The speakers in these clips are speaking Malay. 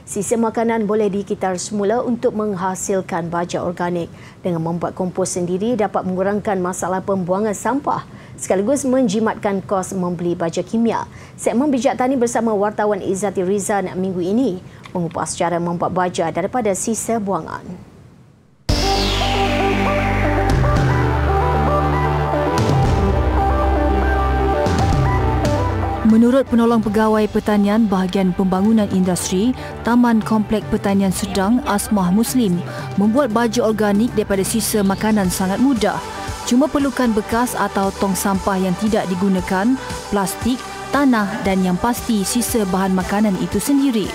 Sisa makanan boleh dikitar semula untuk menghasilkan baja organik. Dengan membuat kompos sendiri dapat mengurangkan masalah pembuangan sampah sekaligus menjimatkan kos membeli baja kimia. Segmen Bijak Tani bersama wartawan Izzati Rizan minggu ini mengupas cara membuat baja daripada sisa buangan. Menurut penolong pegawai pertanian bahagian pembangunan industri Taman Komplek Pertanian Sedang Asmah Muslim, membuat baja organik daripada sisa makanan sangat mudah. Cuma perlukan bekas atau tong sampah yang tidak digunakan, plastik, tanah dan yang pasti sisa bahan makanan itu sendiri.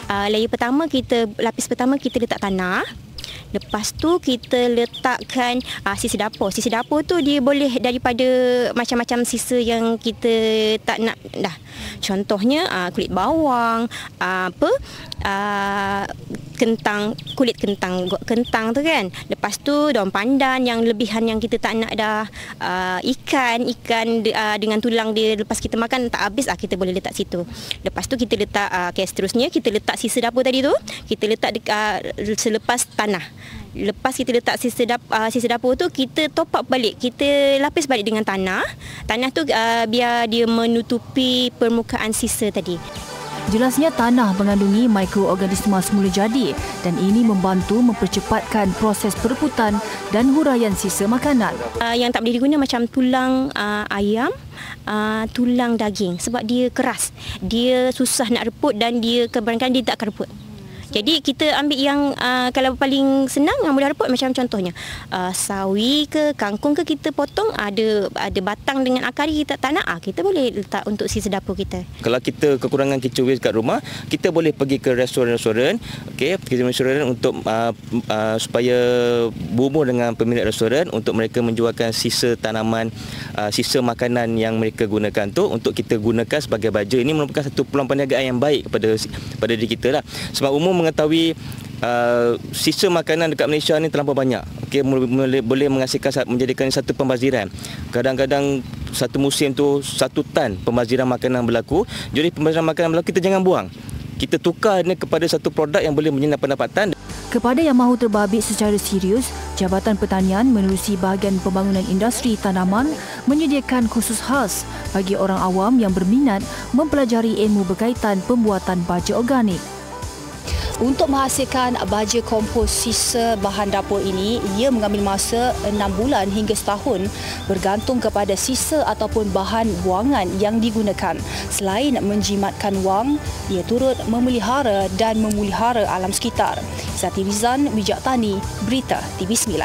Lapis pertama kita letak tanah. Lepas tu kita letakkan sisa dapur. Sisa dapur tu dia boleh daripada macam-macam sisa yang kita tak nak dah. Contohnya kulit bawang, kulit kentang tu kan. Lepas tu daun pandan yang lebihan yang kita tak nak dah. Ikan dengan tulang dia lepas kita makan tak habis, kita boleh letak situ. Lepas tu kita letak seterusnya kita letak sisa dapur tadi tu, kita letak selepas tanah. Lepas kita letak sisa dapur tu, kita top up balik, kita lapis balik dengan tanah. Tanah tu biar dia menutupi permukaan sisa tadi. Jelasnya tanah mengandungi mikroorganisma semula jadi dan ini membantu mempercepatkan proses pereputan dan huraian sisa makanan. Yang tak boleh diguna macam tulang ayam, tulang daging sebab dia keras. Dia susah nak reput dan dia kebanyakan dia tak akan reput. Jadi kita ambil yang kalau paling senang yang mudah reput macam contohnya sawi ke kangkung ke kita potong ada batang dengan akar kita tak nak kita boleh letak untuk sisa dapur kita. Kalau kita kekurangan kitchen waste kat rumah, kita boleh pergi ke restoran-restoran, restoran untuk supaya berhubung dengan pemilik restoran untuk mereka menjualkan sisa tanaman, sisa makanan yang mereka gunakan tu untuk kita gunakan sebagai baja. Ini merupakan satu peluang perniagaan yang baik pada diri kita lah. Sebab umum mengetahui sisa makanan dekat Malaysia ni terlampau banyak. Boleh menghasilkan, menjadikan satu pembaziran. Kadang-kadang satu musim tu 1 tan pembaziran makanan berlaku. Jadi pembaziran makanan berlaku kita jangan buang. Kita tukar ni kepada satu produk yang boleh menyenang pendapatan. Kepada yang mahu terbabit secara serius, Jabatan Pertanian menerusi bahagian pembangunan industri tanaman menyediakan kursus khas bagi orang awam yang berminat mempelajari ilmu berkaitan pembuatan baja organik. Untuk menghasilkan baja kompos sisa bahan dapur ini, ia mengambil masa 6 bulan hingga setahun bergantung kepada sisa ataupun bahan buangan yang digunakan. Selain menjimatkan wang, ia turut memelihara dan memulihara alam sekitar. Izzati Rizan, Bijak Tani, Berita TV9.